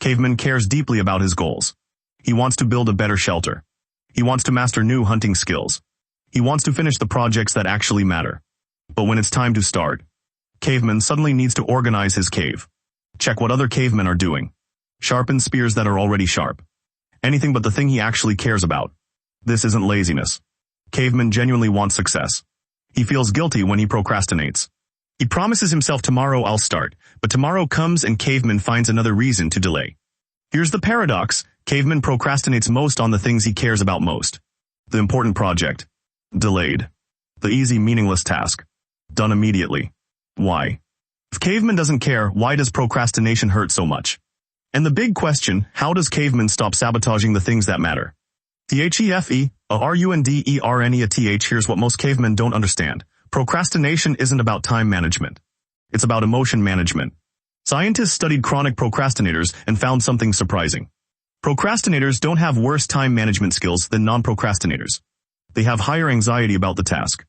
Caveman cares deeply about his goals. He wants to build a better shelter. He wants to master new hunting skills. He wants to finish the projects that actually matter. But when it's time to start, Caveman suddenly needs to organize his cave. Check what other cavemen are doing. Sharpen spears that are already sharp. Anything but the thing he actually cares about. This isn't laziness. Caveman genuinely wants success. He feels guilty when he procrastinates. He promises himself tomorrow I'll start, but tomorrow comes and Caveman finds another reason to delay. Here's the paradox. Caveman procrastinates most on the things he cares about most. The important project. Delayed. The easy, meaningless task. Done immediately. Why? If Caveman doesn't care, why does procrastination hurt so much? And the big question, how does Caveman stop sabotaging the things that matter? THEFEARUNDERNEATH. Here's what most cavemen don't understand. Procrastination isn't about time management. It's about emotion management. Scientists studied chronic procrastinators and found something surprising. Procrastinators don't have worse time management skills than non-procrastinators. They have higher anxiety about the task.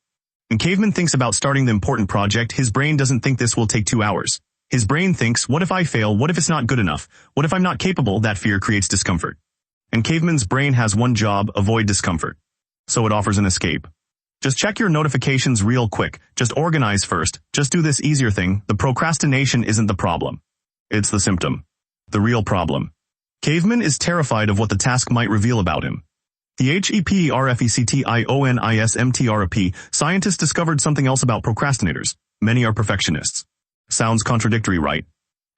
When Caveman thinks about starting the important project, his brain doesn't think this will take 2 hours. His brain thinks, what if I fail? What if it's not good enough? What if I'm not capable? That fear creates discomfort. And Caveman's brain has one job, avoid discomfort. So it offers an escape. Just check your notifications real quick. Just organize first. Just do this easier thing. The procrastination isn't the problem. It's the symptom. The real problem. Caveman is terrified of what the task might reveal about him. THEPERFECTIONISMTRP. Scientists discovered something else about procrastinators. Many are perfectionists. Sounds contradictory, right?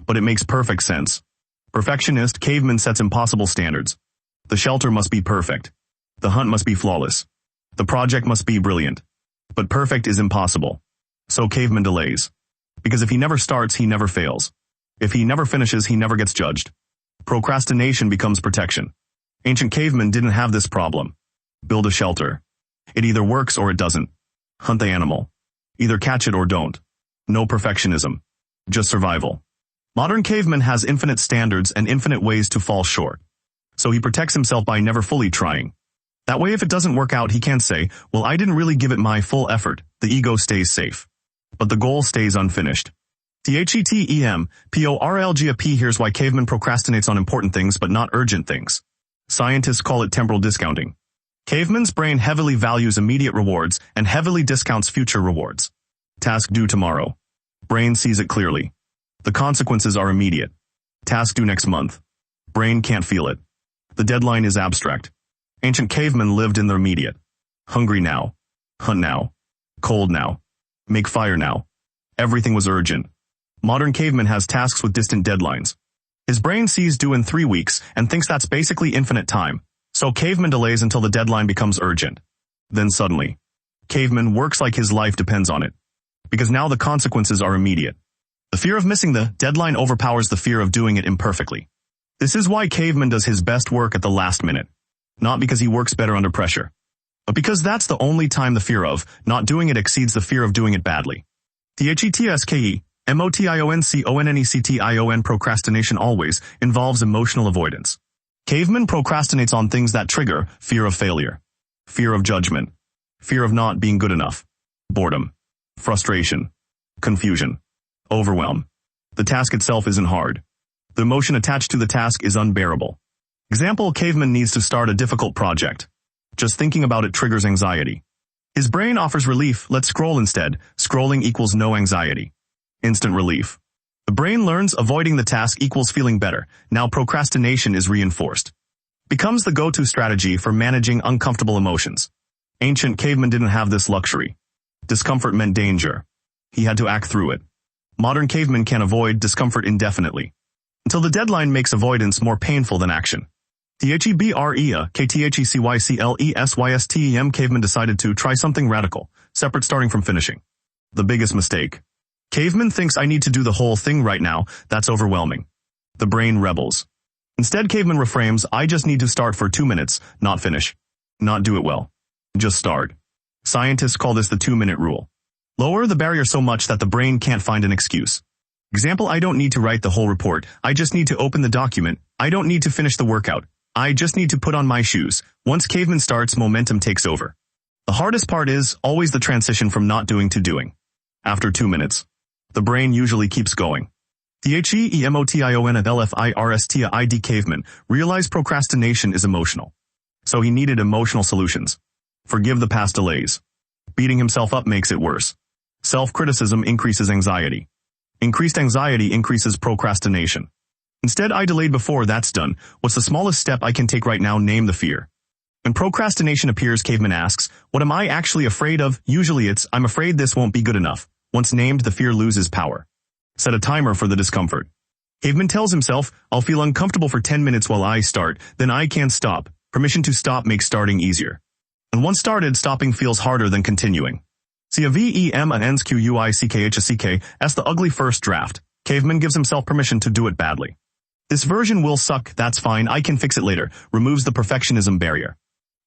But it makes perfect sense. Perfectionist Caveman sets impossible standards. The shelter must be perfect. The hunt must be flawless. The project must be brilliant. But perfect is impossible. So Caveman delays. Because if he never starts, he never fails. If he never finishes, he never gets judged. Procrastination becomes protection. Ancient cavemen didn't have this problem. Build a shelter. It either works or it doesn't. Hunt the animal. Either catch it or don't. No perfectionism. Just survival. Modern caveman has infinite standards and infinite ways to fall short. So he protects himself by never fully trying. That way if it doesn't work out, he can't say, well, I didn't really give it my full effort. The ego stays safe. But the goal stays unfinished. THETEMPORLGAP. Here's why caveman procrastinates on important things but not urgent things. Scientists call it temporal discounting. Caveman's brain heavily values immediate rewards and heavily discounts future rewards. Task due tomorrow. Brain sees it clearly. The consequences are immediate. Task due next month. Brain can't feel it. The deadline is abstract. Ancient cavemen lived in the immediate. Hungry now. Hunt now. Cold now. Make fire now. Everything was urgent. Modern caveman has tasks with distant deadlines. His brain sees due in 3 weeks and thinks that's basically infinite time. So caveman delays until the deadline becomes urgent. Then suddenly, caveman works like his life depends on it. Because now the consequences are immediate. The fear of missing the deadline overpowers the fear of doing it imperfectly. This is why caveman does his best work at the last minute. Not because he works better under pressure, but because that's the only time the fear of not doing it exceeds the fear of doing it badly. THETSKEMOTIONCONNECTION. Procrastination always involves emotional avoidance. Caveman procrastinates on things that trigger fear of failure, fear of judgment, fear of not being good enough, boredom, frustration, confusion, overwhelm. The task itself isn't hard. The emotion attached to the task is unbearable. Example, caveman needs to start a difficult project. Just thinking about it triggers anxiety. His brain offers relief, let's scroll instead. Scrolling equals no anxiety. Instant relief. The brain learns avoiding the task equals feeling better. Now procrastination is reinforced. Becomes the go-to strategy for managing uncomfortable emotions. Ancient cavemen didn't have this luxury. Discomfort meant danger. He had to act through it. Modern cavemen can avoid discomfort indefinitely. Until the deadline makes avoidance more painful than action. THEBREAKTHECYCLESYSTEM. Caveman decided to try something radical, separate starting from finishing. The biggest mistake. Caveman thinks I need to do the whole thing right now, that's overwhelming. The brain rebels. Instead caveman reframes, I just need to start for 2 minutes, not finish. Not do it well. Just start. Scientists call this the 2-minute rule. Lower the barrier so much that the brain can't find an excuse. Example, I don't need to write the whole report, I just need to open the document, I don't need to finish the workout, I just need to put on my shoes. Once caveman starts, momentum takes over. The hardest part is always the transition from not doing to doing. After 2 minutes, the brain usually keeps going. THEEMOTIONLFIRSTID Caveman realized procrastination is emotional. So he needed emotional solutions. Forgive the past delays. Beating himself up makes it worse. Self-criticism increases anxiety. Increased anxiety increases procrastination. Instead, I delayed before that's done. What's the smallest step I can take right now? Name the fear. When procrastination appears, Caveman asks, what am I actually afraid of? Usually it's, I'm afraid this won't be good enough. Once named, the fear loses power. Set a timer for the discomfort. Caveman tells himself, I'll feel uncomfortable for 10 minutes while I start, then I can't stop. Permission to stop makes starting easier. And once started, stopping feels harder than continuing. CAVEMANSQUICKHCK as the ugly first draft. Caveman gives himself permission to do it badly. This version will suck, that's fine, I can fix it later. Removes the perfectionism barrier.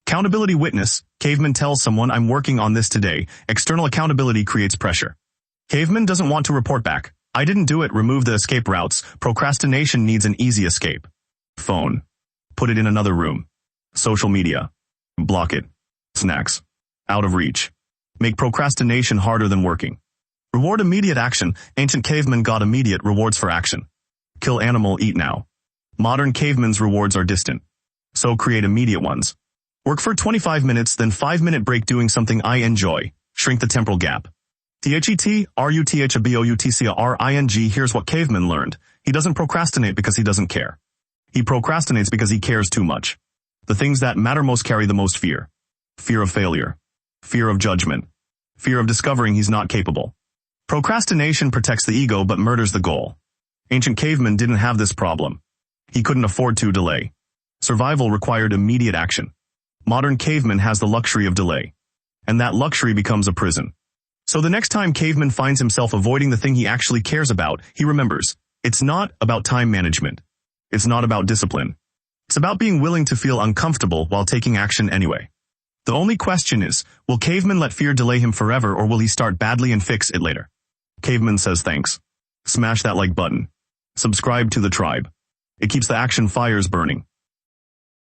Accountability witness. Caveman tells someone I'm working on this today. External accountability creates pressure. Caveman doesn't want to report back. I didn't do it. Remove the escape routes. Procrastination needs an easy escape. Phone. Put it in another room. Social media. Block it. Snacks. Out of reach. Make procrastination harder than working. Reward immediate action. Ancient cavemen got immediate rewards for action. Kill animal, eat now. Modern cavemen's rewards are distant. So create immediate ones. Work for 25 minutes, then 5-minute break doing something I enjoy. Shrink the temporal gap. THETRUTHABOUTCRING. Here's what Caveman learned. He doesn't procrastinate because he doesn't care. He procrastinates because he cares too much. The things that matter most carry the most fear. Fear of failure. Fear of judgment. Fear of discovering he's not capable. Procrastination protects the ego but murders the goal. Ancient caveman didn't have this problem. He couldn't afford to delay. Survival required immediate action. Modern caveman has the luxury of delay. And that luxury becomes a prison. So the next time caveman finds himself avoiding the thing he actually cares about, he remembers, it's not about time management. It's not about discipline. It's about being willing to feel uncomfortable while taking action anyway. The only question is, will caveman let fear delay him forever or will he start badly and fix it later? Caveman says thanks. Smash that like button. Subscribe to the tribe. It keeps the action fires burning.